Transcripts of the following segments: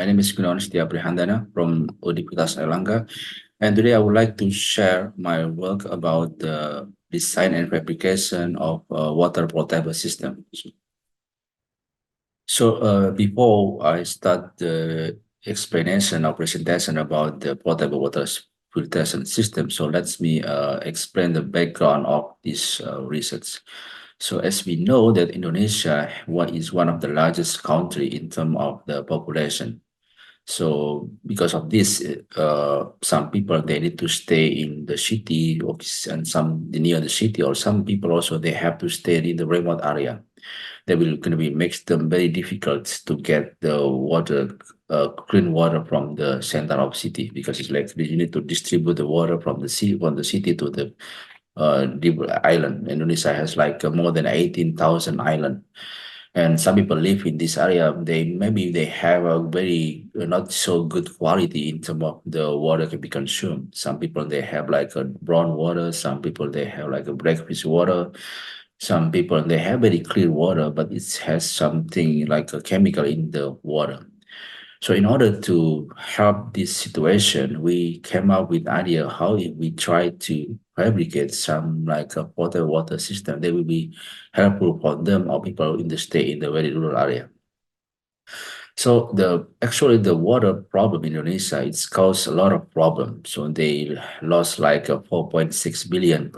My name is Gunawan Prihandana from Universitas Erlangga, and today I would like to share my work about the design and fabrication of a water potable system. Before I start the explanation or presentation about the potable water filtration system, so let me explain the background of this research. So as we know that Indonesia is one of the largest country in terms of the population. So because of this, some people they need to stay in the city and some near the city, or some people also they have to stay in the remote area. That will going to be makes them very difficult to get the water, clean water from the center of city, because it's like you need to distribute the water from the city to the deep island. Indonesia has like more than 18,000 island, and some people live in this area. They have a very not so good quality in terms of the water can be consumed. Some people they have like a brown water. Some people they have like a brackish water. Some people they have very clear water, but it has something like a chemical in the water. So in order to help this situation, we came up with idea how we try to fabricate some like a potable water system that will be helpful for them or people in the state in the very rural area. So the water problem in Indonesia, it's caused a lot of problems. So they lost like a 4.6 billion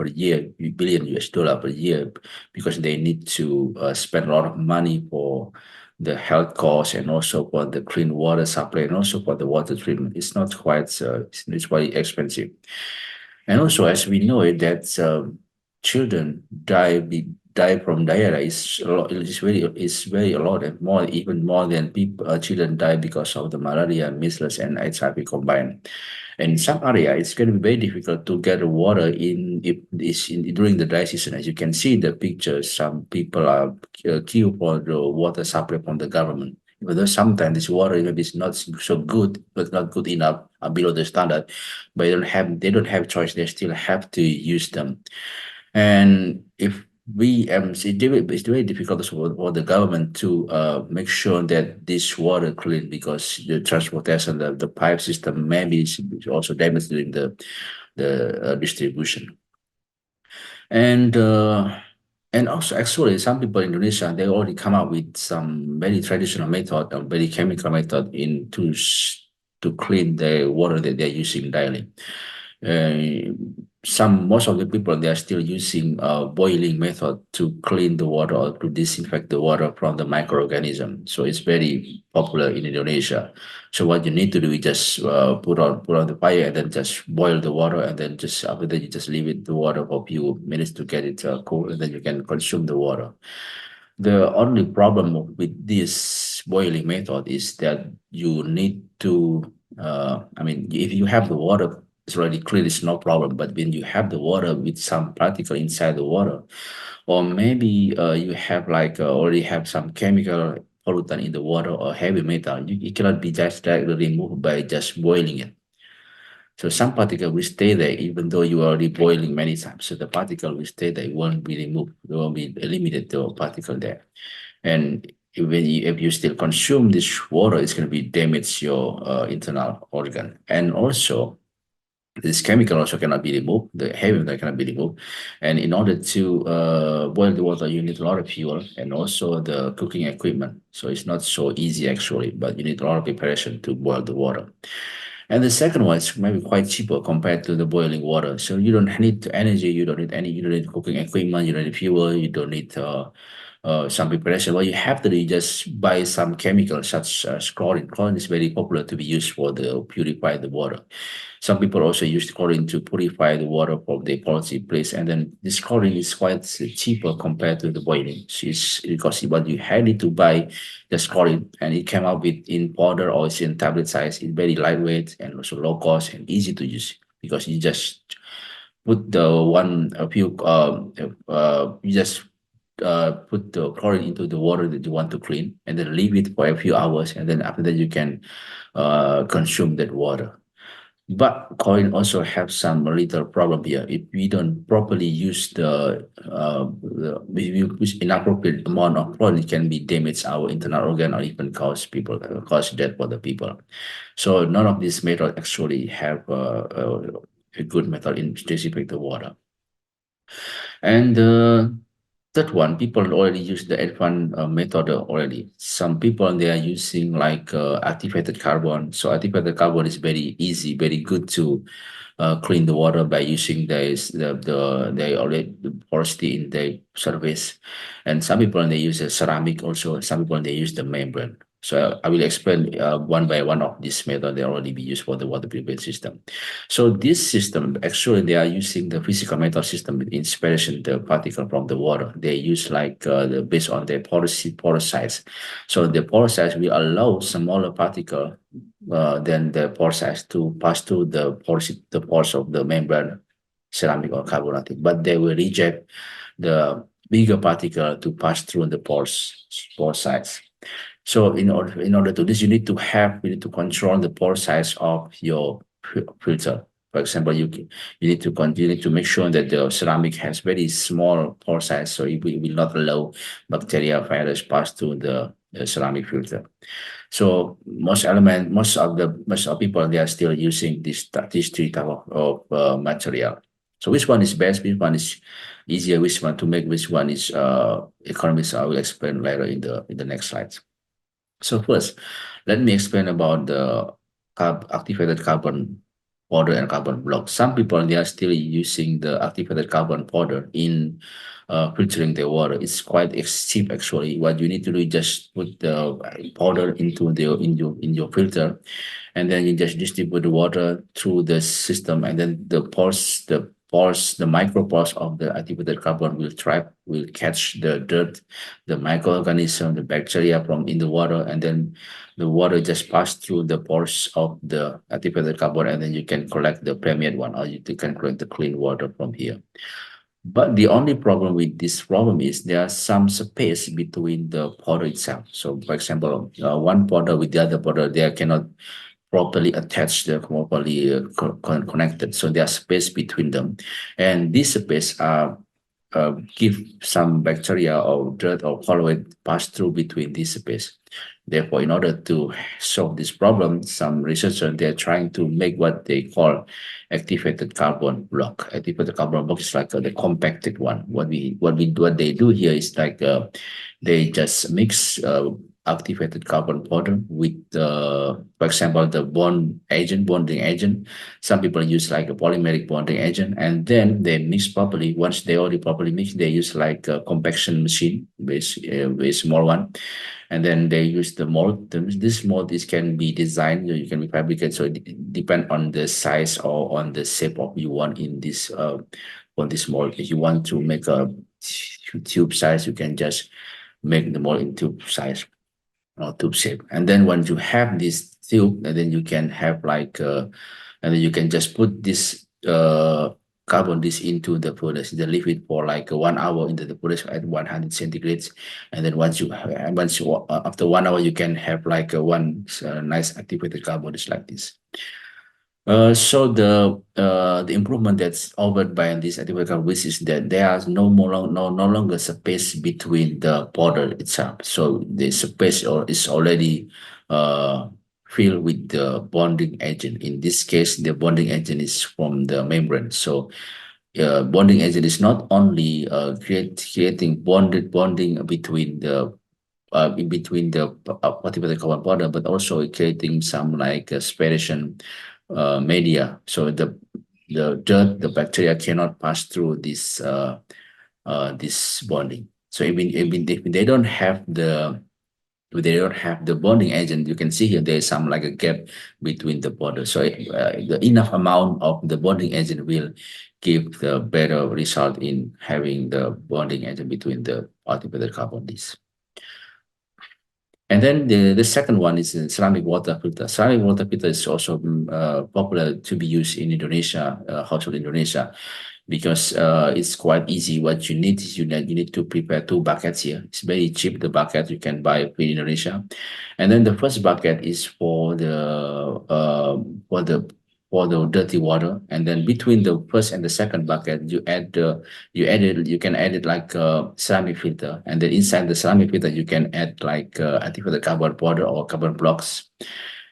US dollar per year, because they need to spend a lot of money for the health costs and also for the clean water supply and also for the water treatment. It's not quite it's quite expensive. And also, as we know it, that children die from diarrhea is a lot. It's very a lot, and more, even more than people children die because of the malaria, measles, and HIV combined. And in some area, it's going to be very difficult to get water during the dry season. As you can see in the picture, some people are queue for the water supply from the government. Even though sometimes this water maybe is not so good, but not good enough, below the standard, but they don't have choice. They still have to use them. And if it's very difficult for the government to make sure that this water clean, because the transportation, the pipe system maybe is also damaged during the distribution. And and also, actually, some people in Indonesia they already come up with some very traditional method or very chemical method to clean the water that they're using daily. Uh, Most of the people they are still using boiling method to clean the water or to disinfect the water from the microorganism. So it's very popular in Indonesia. So what you need to do is just put on the fire and then just boil the water, and then just after that you just leave it the water for a few minutes to get it cool, and then you can consume the water. The only problem with this boiling method is that you need to, if you have the water, it's already clear, it's no problem. But when you have the water with some particle inside the water, or maybe you have like already have some chemical pollutant in the water or heavy metal, it cannot be just directly removed by just boiling it. So some particle will stay there even though you are already boiling many times. So the particle will stay there, it won't be removed, it won't be eliminated, the particle there. And if you still consume this water, it's going to be damage your internal organ. And also, this chemical also cannot be removed, the heavy metal cannot be removed. And in order to boil the water, you need a lot of fuel and also the cooking equipment. So it's not so easy actually, but you need a lot of preparation to boil the water. And the second one is maybe quite cheaper compared to the boiling water. So you don't need energy, you don't need cooking equipment, you don't need fuel, you don't need some preparation. What you have to do is just buy some chemicals such as chlorine. Chlorine is very popular to be used for the purify the water. Some people also use chlorine to purify the water from the poultry place, and then this chlorine is quite cheaper compared to the boiling. So it's because what you had to buy the chlorine, and it came out with in powder or it's in tablet size. It's very lightweight and also low cost and easy to use, because you just put the one a few you just put the chlorine into the water that you want to clean, and then leave it for a few hours, and then after that you can consume that water. But coin also have some little problem here. If we don't properly use if we use inappropriate amount of coin, it can be damage our internal organ or even cause death for the people. So none of these methods actually have a good method in disinfect the water. And third one, people already use the advanced method already. Some people they are using like activated carbon. So activated carbon is very easy, very good to clean the water by using the already the porosity in the surface. And some people they use a ceramic also. Some people they use the membrane. So I will explain one by one of this method they already be used for the water purification system. So this system actually they are using the physical method system with inspiration the particle from the water. They use like based on their porous size. So the porous size will allow smaller particle than the pore size to pass through the pores of the membrane, ceramic or carbonatic, but they will reject the bigger particle to pass through the pore size. So in order to this, you need to control the pore size of your filter. For example, you need to make sure that the ceramic has very small pore size, so it will not allow bacteria virus pass through the ceramic filter. So most of people they are still using these three type of material. So which one is best? Which one is easier? Which one to make? Which one is economics? I will explain later in the next slides. So first, let me explain about the activated carbon powder and carbon block. Some people they are still using the activated carbon powder in filtering the water. It's quite cheap actually. What you need to do is just put the powder into in your filter, and then you just distribute the water through the system, and then the micropores of the activated carbon will catch the dirt, the microorganism, the bacteria from in the water, and then the water just pass through the pores of the activated carbon, and then you can collect the permeate one, or you can collect the clean water from here. But the only problem with this problem is there are some space between the powder itself. So, for example, one powder with the other powder, they cannot properly attached, they're properly connected. So there's space between them. And this space give some bacteria or dirt or colloid pass through between this space. Therefore, in order to solve this problem, some researchers they're trying to make what they call activated carbon block. Activated carbon block is like the compacted one. What they do here is like they just mix activated carbon powder with, for example, the bonding agent. Some people use like a polymeric bonding agent, and then they mix properly. Once they already properly mix, they use like a compaction machine, very small one, and then they use the mold. This mold is can be designed, you can be fabricated, so it depend on the size or on the shape of you want in this on this mold. If you want to make a tube size, you can just make the mold in tube size or tube shape. And then once you have this tube, and then you can have like, and then you can just put this carbon this into the furnace, then leave it for like 1 hour into the furnace at 100 centigrades. And then after 1 hour, you can have like one nice activated carbon just like this. So the improvement that's offered by this antibiotic which is that there is no longer space between the powder itself. So the space is already uh, filled with the bonding agent. In this case, the bonding agent is from the membrane. So bonding agent is not only creating bonding between the in between the particular carbon powder, but also creating some like aspiration media. So the dirt, the bacteria cannot pass through this bonding. So even if they don't have the bonding agent, you can see here there is some like a gap between the border. So the enough amount of the bonding agent will give the better result in having the bonding agent between the particular carbon disc. And then the second one is ceramic water filter. Ceramic water filter is also popular to be used in Indonesia, household Indonesia, because it's quite easy. What you need is you need to prepare two buckets here. It's very cheap. The bucket you can buy in Indonesia, and then the first bucket is for the for the dirty water, and then between the first and the second bucket, you can add it like a ceramic filter, and then inside the ceramic filter you can add like I think for the cardboard border or cardboard blocks,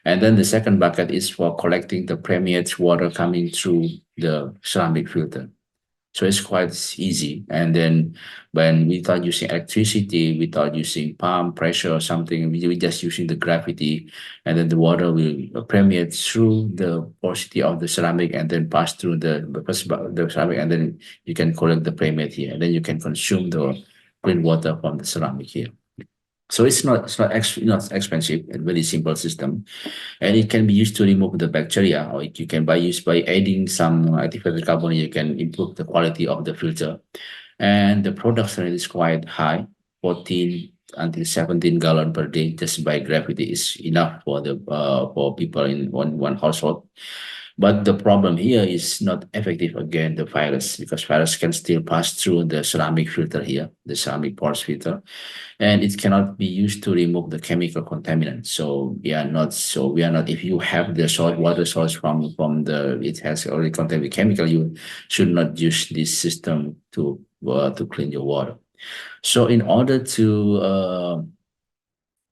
and then the second bucket is for collecting the permeate water coming through the ceramic filter. So it's quite easy. And then when without using electricity, without using pump pressure or something, we just using the gravity, and then the water will permeate through the porosity of the ceramic and then pass through the ceramic, and then you can collect the permeate here, and then you can consume the clean water from the ceramic here. So it's not expensive, a very simple system, and it can be used to remove the bacteria, or you can by use by adding some activated carbon. You can improve the quality of the filter, and the production is quite high, 14 until 17 gallon per day. Just by gravity is enough for the for people in one household. But the problem here is not effective against the virus, because virus can still pass through the ceramic filter here, the ceramic porous filter, and it cannot be used to remove the chemical contaminants. So we are not if you have the salt water source from the it has already contained with chemical, you should not use this system to clean your water. So in order to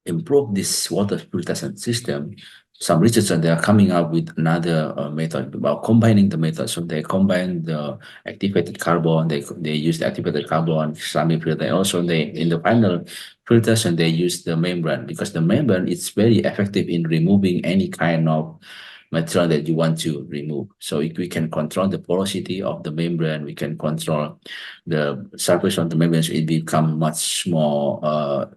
improve this water filtration system, some researchers they are coming up with another method about combining the method. So they combine the activated carbon, they use the activated carbon, ceramic filter, and also they in the final filtration they use the membrane, because the membrane is very effective in removing any kind of material that you want to remove. So if we can control the porosity of the membrane, we can control the surface of the membrane, so it become much more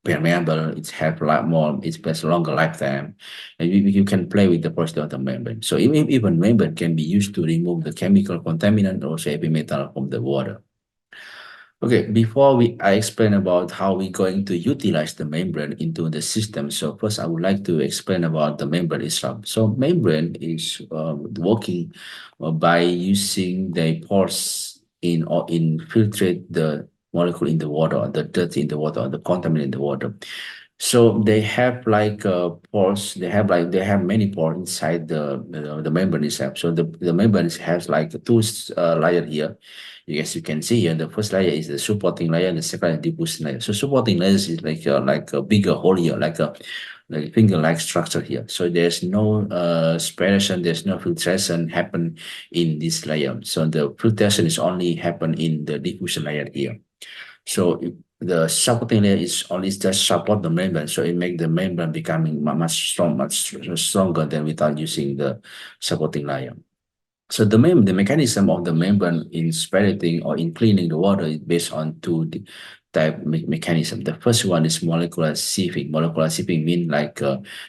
permeable. It's have a lot more. It has a longer lifetime, and you can play with the porosity of the membrane. So even membrane can be used to remove the chemical contaminant or heavy metal from the water. Okay, before I explain about how we're going to utilize the membrane into the system. So first, I would like to explain about the membrane itself. So membrane is working by using the pores in or infiltrate the molecule in the water, the dirt in the water, the contaminant in the water. So they have like pores. They have many pores inside the membrane itself. So the membrane has like two layer here. Yes, you can see here the first layer is the supporting layer, and the second is diffusion layer. So supporting layers is like a bigger hole here, like finger-like structure here. So there's no spiration, there's no filtration happen in this layer. So the filtration is only happen in the diffusion layer here. So the supporting layer is only just support the membrane, so it make the membrane becoming much stronger than without using the supporting layer. So the mechanism of the membrane in spirating or in cleaning the water is based on type mechanism. The first one is molecular sieving. Molecular sieving means like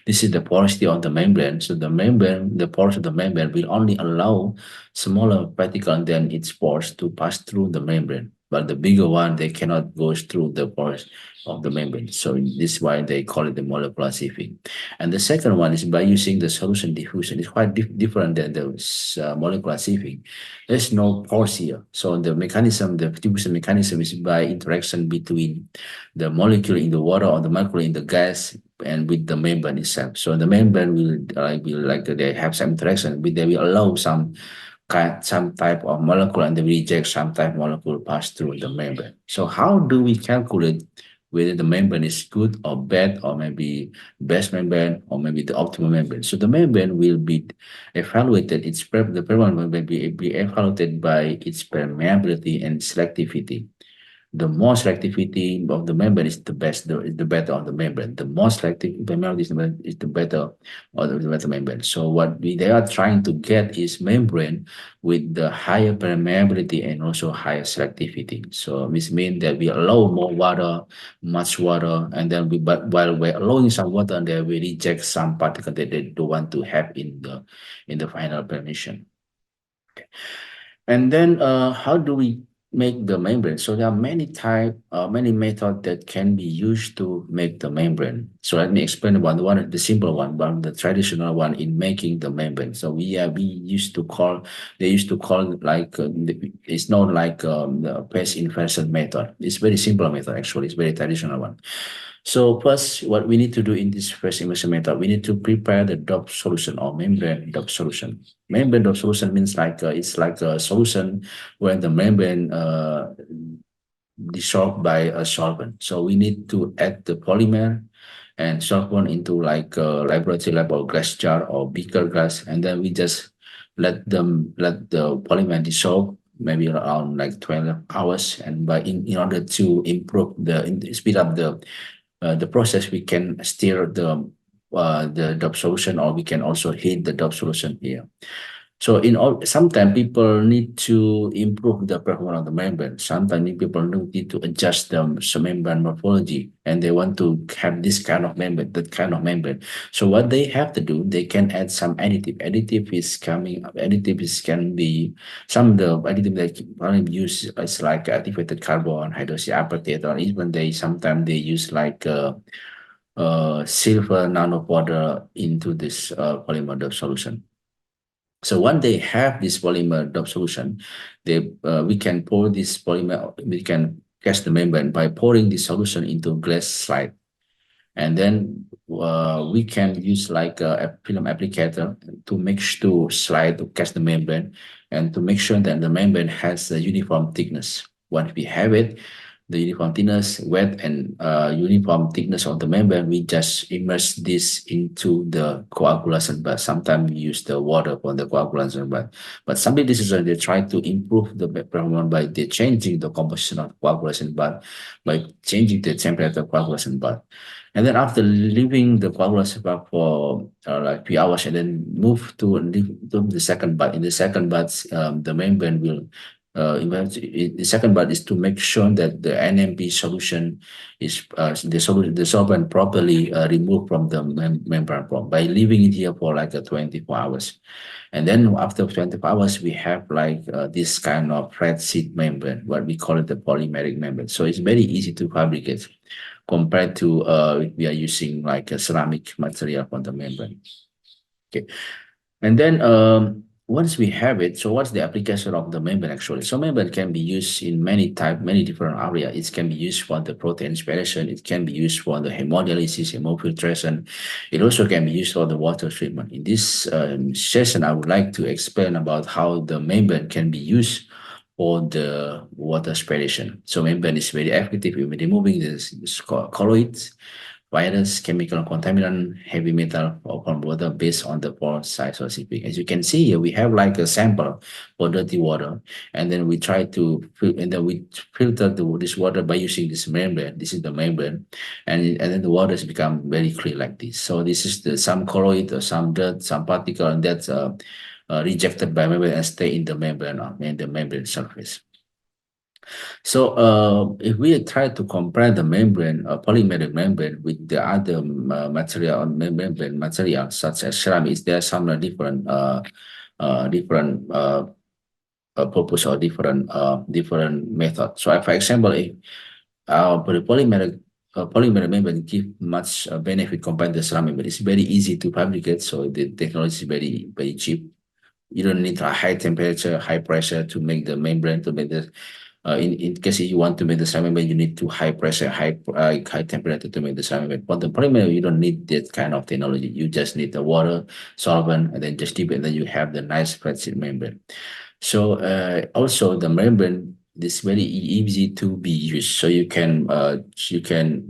this is the porosity of the membrane. So the pores of the membrane will only allow smaller particle than its pores to pass through the membrane. But the bigger one, they cannot go through the pores of the membrane. So this is why they call it the molecular sieving. And the second one is by using the solution diffusion. It's quite different than the molecular sieving. There's no pores here. So the diffusion mechanism is by interaction between the molecule in the water or the molecule in the gas and with the membrane itself. So the membrane will like they have some interaction, but they will allow some type of molecule and they reject some type of molecule pass through the membrane. So how do we calculate whether the membrane is good or bad, or maybe best membrane, or maybe the optimal membrane? So the membrane will be evaluated, the membrane will be evaluated by its permeability and selectivity. The more selectivity of the membrane is the best, is the better of the membrane. The more selective membrane is the better of the better membrane. So they are trying to get is membrane with the higher permeability and also higher selectivity. So this means that we allow more water, much water, and then but while we're allowing some water, and then we reject some particle that they don't want to have in the final permission. And then how do we make the membrane? So there are many methods that can be used to make the membrane. So let me explain about the simple one, but the traditional one in making the membrane. So we used to call they used to call like it's not like the phase inversion method. It's very simple method actually. It's very traditional one. So first, what we need to do in this phase inversion method, we need to prepare the dop solution or membrane dop solution. Membrane dop solution means like it's like a solution where the membrane dissolved by a solvent. So we need to add the polymer and solvent into like a laboratory lab or glass jar or beaker glass, and then we just let the polymer dissolve maybe around like 12 hours. And in order to improve speed up the process, we can stir the dop solution, or we can also heat the dop solution here. So in all, sometimes people need to improve the performance of the membrane. Sometimes people need to adjust the membrane morphology, and they want to have this kind of membrane, that kind of membrane. So what they have to do, they can add some additive. Additive is coming. Additive is can be some of the additive that people use is like activated carbon, hydroxyapatite, or even sometimes they use like silver nanopowder into this polymer solution. So once they have this polymer dop solution, we can pour this polymer, we can catch the membrane by pouring this solution into glass slide. And then we can use like a film applicator to to slide to catch the membrane and to make sure that the membrane has a uniform thickness. Once we have it, the uniform thickness, wet and uniform thickness of the membrane, we just immerse this into the coagulation bath. Sometimes we use the water for the coagulation bath. But some physicians, they try to improve the performance by changing the composition of coagulation bath, by changing the temperature of coagulation bath. And then after leaving the coagulation bath for like 3 hours, and then move to the second bath. In the second bath, the membrane will the second part is to make sure that the NMP solution is the solvent properly removed from the membrane by leaving it here for like 24 hours. And then after 24 hours, we have like this kind of flat sheet membrane, what we call it the polymeric membrane. So it's very easy to fabricate compared to we are using like a ceramic material for the membrane. Okay. And then once we have it, so what's the application of the membrane actually? So membrane can be used in many different areas. It can be used for the protein expression. It can be used for the hemodialysis, hemofiltration. It also can be used for the water treatment. In this session, I would like to explain about how the membrane can be used for the water aspiration. So membrane is very effective in removing this colloids, virus, chemical contaminant, heavy metal, or from water based on the pore size or CP. As you can see here, we have like a sample for dirty water, and then we try to and then we filter this water by using this membrane. This is the membrane, and then the water has become very clear like this. So this is some colloid or some dirt, some particle, and that's rejected by membrane and stay in the membrane or in the membrane surface. So if we try to compare the membrane, polymeric membrane with the other material on membrane material such as ceramic, is there some different purpose or different method. So for example, if the polymeric membrane give much benefit compared to ceramic, but it's very easy to fabricate, so the technology is very cheap. You don't need a high temperature, high pressure to make the membrane, to make the in case you want to make the ceramic membrane, you need to high pressure, high temperature to make the ceramic membrane. But the polymer, you don't need that kind of technology. You just need the water, solvent, and then just dip it, and then you have the nice flat sheet membrane. So also the membrane is very easy to be used. So you can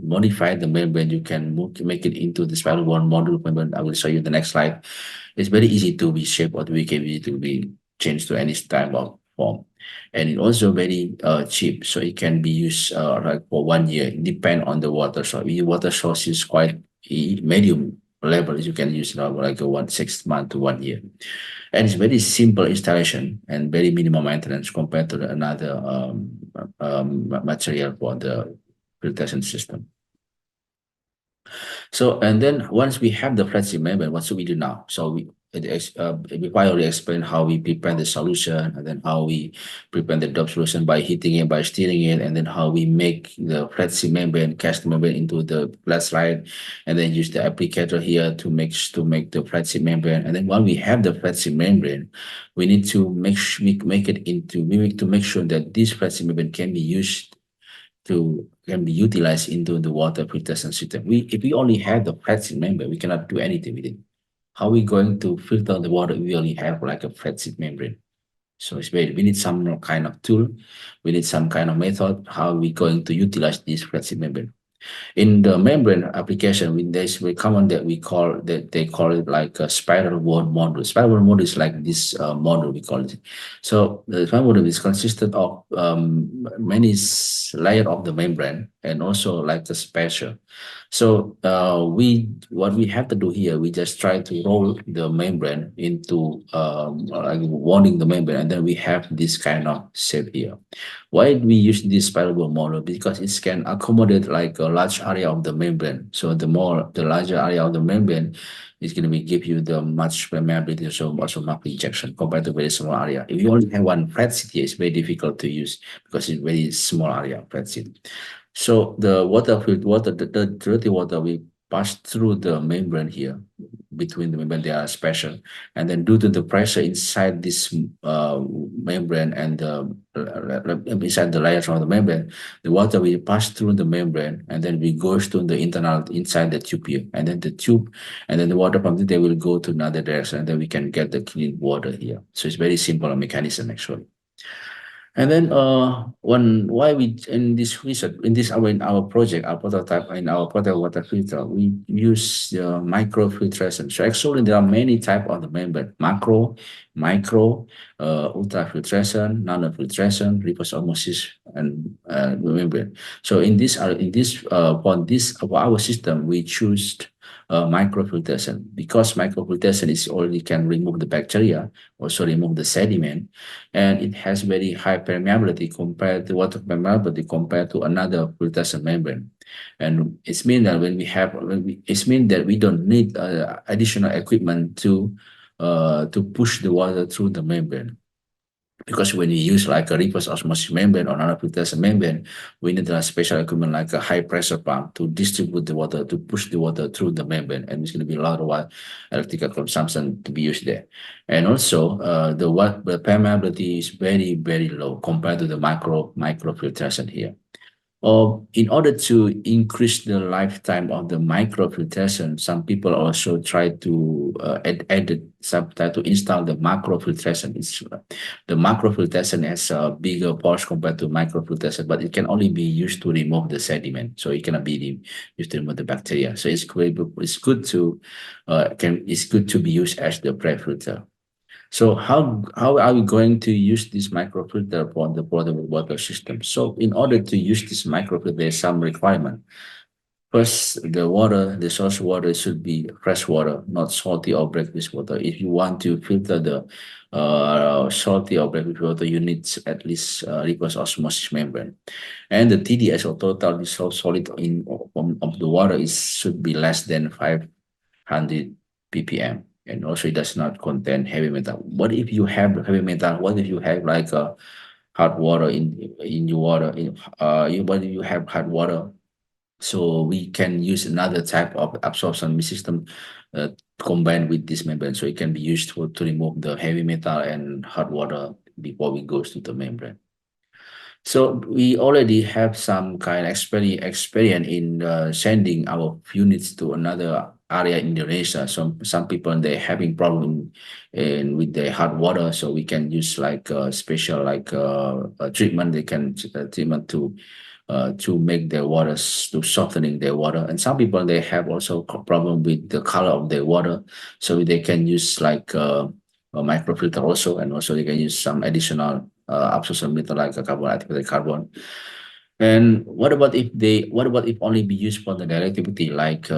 modify the membrane. You can make it into the spiral bond module membrane. I will show you the next slide. It's very easy to be shaped, or we can be to be changed to any type of form. And it also very cheap, so it can be used like for 1 year. It depend on the water source. If water source is quite medium level, you can use like a 6 month to 1 year. And it's very simple installation and very minimal maintenance compared to another material for the filtration system. So, and then once we have the flat sheet membrane, what should we do now? So before I already explained how we prepare the solution, and then how we prepare the drop solution by heating it, by stirring it, and then how we make the flat membrane, cast membrane into the flat slide, and then use the applicator here to make the flat membrane. And then when we have the flat membrane, we need to make it into we need to make sure that this flat membrane can be utilized into the water filtration system. If we only have the flat membrane, we cannot do anything with it. How are we going to filter the water if we only have like a flat membrane? So we need some kind of tool, we need some kind of method. How are we going to utilize this flat membrane? In the membrane application, there's very common that they call it like a spiral wall module. Spiral wall module is like this module we call it. So the spiral module is consisted of many layer of the membrane and also like the spacer. So what we have to do here, we just try to roll the membrane into like winding the membrane, and then we have this kind of shape here. Why we use this spiral model? Because it can accommodate like a large area of the membrane. So the larger area of the membrane is going to be give you the much permeability, so also much injection compared to very small area. If you only have one flat sheet here, it's very difficult to use because it's very small area flat sheet. So the the dirty water we pass through the membrane here. Between the membrane, they are special, and then due to the pressure inside this membrane and inside the layers of the membrane, the water will pass through the membrane, and then we goes to the internal inside the tube here, and then the tube, and then the water from there will go to another direction, and then we can get the clean water here. So it's very simple mechanism actually. And then why we in this research in our project, our prototype, in our potable water filter, we use microfiltration. So actually there are many type of the membrane: macro, micro, ultrafiltration, nanofiltration, reverse osmosis, and membrane. So for our system, we choose microfiltration because microfiltration is already can remove the bacteria, also remove the sediment, and it has very high permeability compared to water permeability compared to another filtration membrane. And it's mean that it's mean that we don't need additional equipment to push the water through the membrane. Because when you use like a reverse osmosis membrane or another filtration membrane, we need a special equipment like a high pressure pump to distribute the water, to push the water through the membrane, and it's going to be a lot of electrical consumption to be used there. And also, the permeability is very very low compared to the microfiltration here. In order to increase the lifetime of the microfiltration, some people also try to try to install the macrofiltration. The macrofiltration has a bigger force compared to microfiltration, but it can only be used to remove the sediment, so it cannot be used to remove the bacteria. So it's good to be used as the pre-filter. So how are we going to use this microfilter for the potable water system? So in order to use this microfilter, there's some requirement. First, the source water should be fresh water, not salty or brackish water. If you want to filter the salty or brackish water, you need at least reverse osmosis membrane. And the TDS or total dissolved solid of the water should be less than 500 ppm, and also it does not contain heavy metal. What if you have heavy metal? What if you have like a hot water in your water? What if you have hot water? So we can use another type of absorption system combined with this membrane. So it can be used to remove the heavy metal and hot water before we go to the membrane. So we already have some kind of experience in sending our units to another area in Indonesia. Some people they having problem with the hot water, so we can use like a special like a treatment. They can treatment to make their waters to softening their water. And some people they have also problem with the color of their water, so they can use like a microfilter also, and also they can use some additional absorption meter like a carbon activated carbon. And what about if only be used for the directivity, like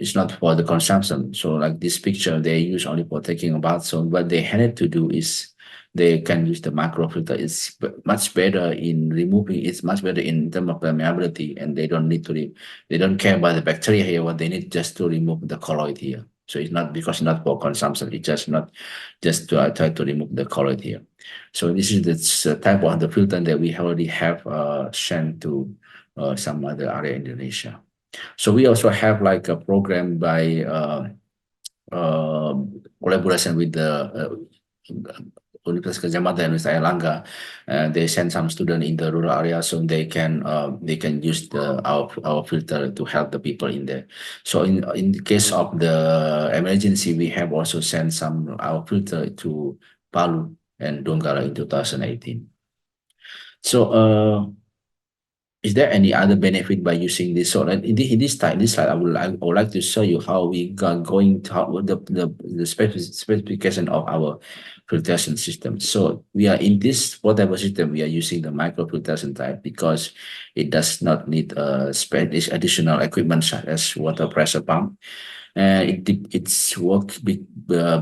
it's not for the consumption? So like this picture, they use only for taking a bath. So what they had to do is they can use the macro filter. It's much better in removing. It's much better in terms of permeability, and they don't need to. They don't care about the bacteria here. What they need just to remove the colloid here. So it's not because not for consumption. It's just not just to try to remove the quality here. So this is the type of the filter that we already have sent to some other area in Indonesia. So we also have like a program by collaboration with the Universitas Gadjah Mada and Universitas Airlangga. They send some students in the rural area so they can use our filter to help the people in there. So in the case of the emergency, we have also sent some our filter to Palu and Donggala in 2018. So is there any other benefit by using this? So in this time, this slide, I would like to show you how we got going to how, the specification of our filtration system. So we are in this portable system, we are using the microfiltration type because it does not need additional equipment such as water pressure pump. And it's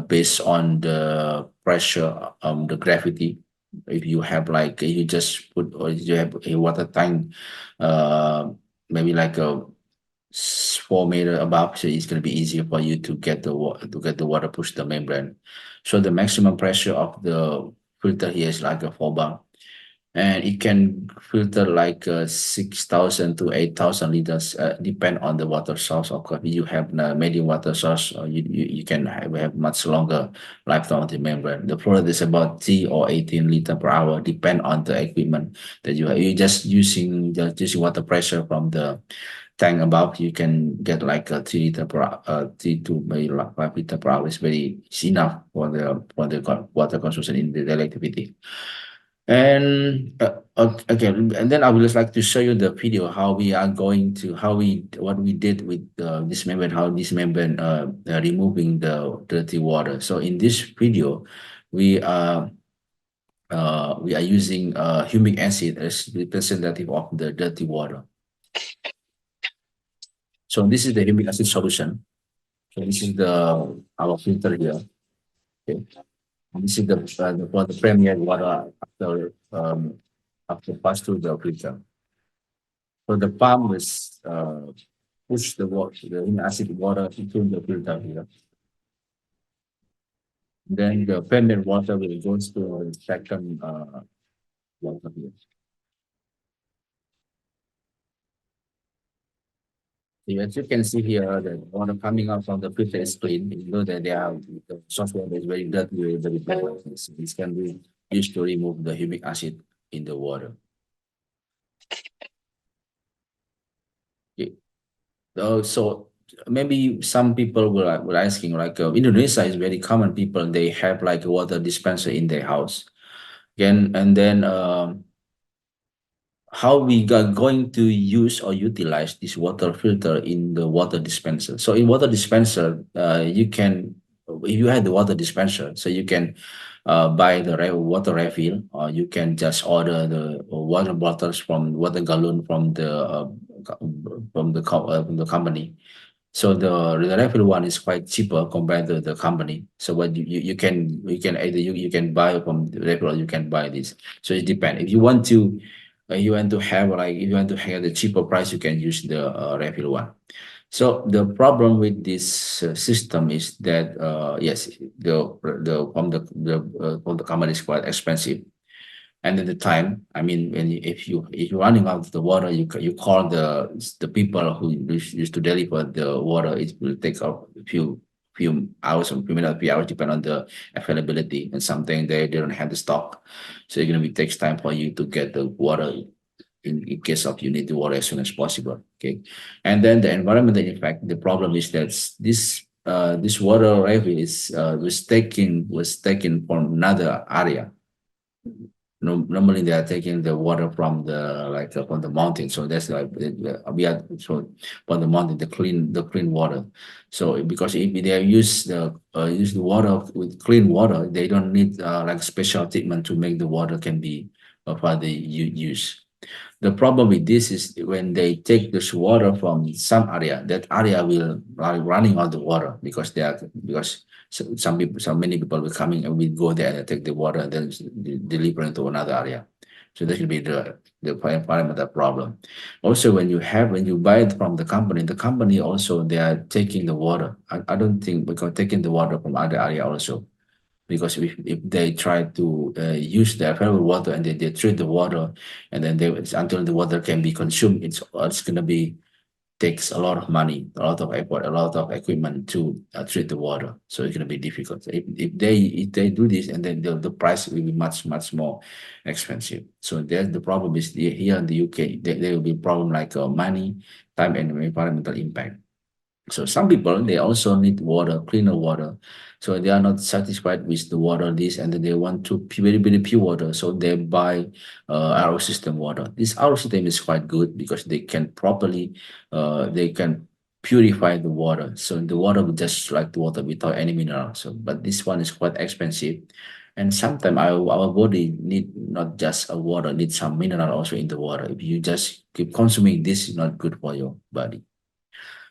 based on the pressure, the gravity. If you have like you just put or you have a water tank, uh, maybe like a 4 meter above, so it's going to be easier for you to get the water push the membrane. So the maximum pressure of the filter here is like a 4 bar, and it can filter like 6,000 to 8,000 liters, depend on the water source. Of course, if you have a medium water source, you can have much longer lifetime of the membrane. The flow is about 3 or 18 liter per hour, depend on the equipment that you have. You're just using water pressure from the tank above, you can get like a 3 liter per 3 to maybe like 5 liter per hour is very is enough for the water consumption in the daily activity. And okay, and then I would just like to show you the video how we are going to what we did with this membrane, how this membrane removing the dirty water. So in this video, we we are using humic acid as representative of the dirty water. So this is the humic acid solution. So this is our filter here. Okay. And this is for the premier water after pass through the filter. So the pump is push the water, the acid water into the filter here. Then the pendant water will go to the second water here. As you can see here, the water coming out from the filter is clean. You know that the soft water is very dirty, very bad. This can be used to remove the humic acid in the water. Okay. So maybe some people were asking like Indonesia is very common people, they have like a water dispenser in their house. Again, and then how we are going to use or utilize this water filter in the water dispenser. So in water dispenser, you can, if you have the water dispenser, so you can buy the water refill, or you can just order the water bottles from water gallon from the company. So the refill one is quite cheaper compared to the company. So what you can either you can buy from the refill or you can buy this. So it depends. If you want to if you want to have the cheaper price, you can use the refill one. So the problem with this system is that yes, from the company is quite expensive, and at the time, I mean, if you're running out of the water, you call the people who used to deliver the water. It will take a few hours or few hours, depend on the availability, and something they don't have the stock, so it's gonna be takes time for you to get the water in case of you need the water as soon as possible. Okay, and then the environmental impact. The problem is that this water refill was taken from another area. Normally they are taking the water from from the mountain, so that's like we are so from the mountain the clean water. So because if they use the water with clean water, they don't need like special treatment to make the water can be for the use. The problem with this is when they take this water from some area, that area will running out of water because so many people will coming and will go there and take the water and then deliver into another area. So that should be the environmental problem. Also, when you buy it from the company also they are taking the water. I don't think because taking the water from other area also, because if they try to use the available water and they treat the water and then they until the water can be consumed, it's gonna be takes a lot of money, a lot of effort, a lot of equipment to treat the water. So it's going to be difficult. If they do this, and then the price will be much more expensive. So there's the problem is here in the UK, there will be problem like money, time, and environmental impact. So some people they also need water, cleaner water. So they are not satisfied with the water this, and then they want to very pure water. So they buy RO system water. This RO system is quite good because they can properly they can purify the water. So the water will just like the water without any mineral. So but this one is quite expensive. And sometimes our body need not just a water, need some mineral also in the water. If you just keep consuming this, is not good for your body.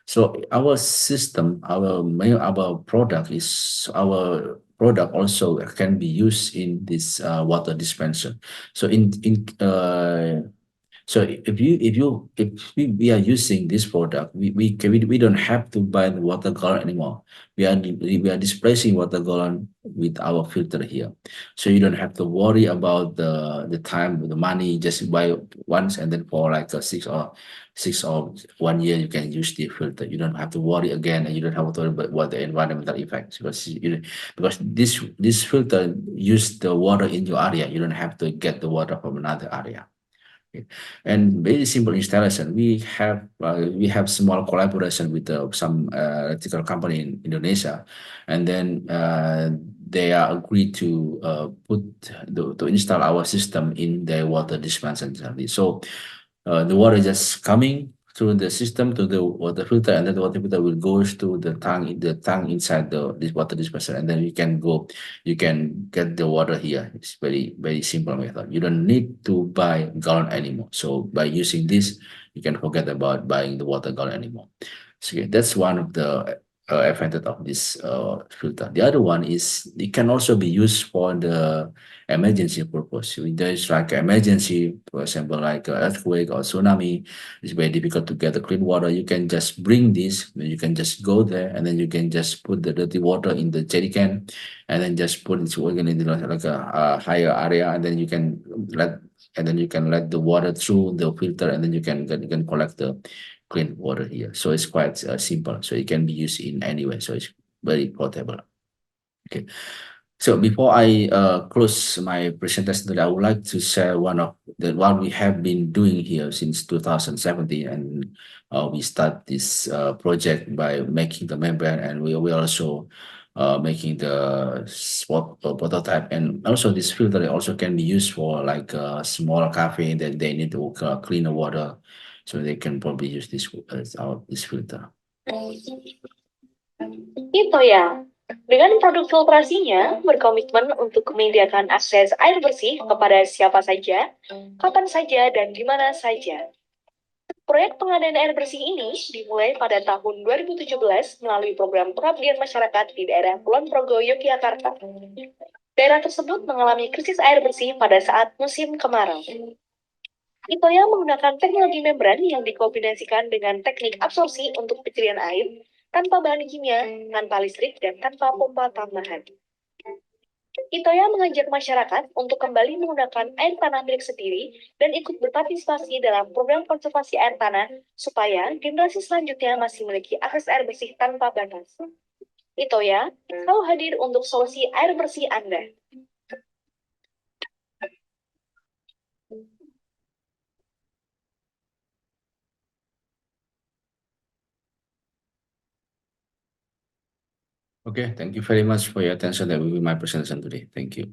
So our system, our product is our product also can be used in this water dispenser. So if we are using this product, we don't have to buy the water gallon anymore. We are displacing water gallon with our filter here. So you don't have to worry about the time, the money, just buy once and then for like 1 year you can use the filter. You don't have to worry again and you don't have to worry about what the environmental effects because this filter use the water in your area. You don't have to get the water from another area. Okay. And very simple installation. We have small collaboration with some electrical company in Indonesia, and then they are agreed to to install our system in their water dispenser. So the water is just coming through the system to the water filter, and then the water filter will goes to the tank inside this water dispenser, and then you can get the water here. It's very simple method. You don't need to buy gallon anymore. So by using this, you can forget about buying the water gallon anymore. So okay, that's one of the advantage of this filter. The other one is it can also be used for the emergency purpose. If there's like an emergency, for example, like an earthquake or tsunami, it's very difficult to get the clean water. You can just bring this, you can just go there, and then you can just put the dirty water in the jerry can, and then just put it again in like a higher area, and then let you can let the water through the filter, and then you can collect the clean water here. So it's quite simple. So it can be used in anywhere. So it's very portable. Okay. So before I close my presentation today, I would like to share one of what we have been doing here since 2017, and we start this project by making the membrane, and we also making the spot prototype, and also this filter also can be used for like a small cafe that they need to clean the water, so they can probably use this filter. Itu ya. Dengan produk filtrasinya, berkomitmen untuk menyediakan akses air bersih kepada siapa saja, kapan saja, dan di mana saja. Proyek pengadaan air bersih ini dimulai pada tahun 2017 melalui program pengabdian masyarakat di daerah Kulon Progo, Yogyakarta. Daerah tersebut mengalami krisis air bersih pada saat musim kemarau. Itoya menggunakan teknologi membran yang dikombinasikan dengan teknik absorpsi untuk pencirian air tanpa bahan kimia, tanpa listrik, dan tanpa pompa tambahan. Itoya mengajak masyarakat untuk kembali menggunakan air tanah milik sendiri dan ikut berpartisipasi dalam program konservasi air tanah supaya generasi selanjutnya masih memiliki akses air bersih tanpa batas. Itoya selalu hadir untuk solusi air bersih Anda. Okay, thank you very much for your attention. That will be my presentation today. Thank you.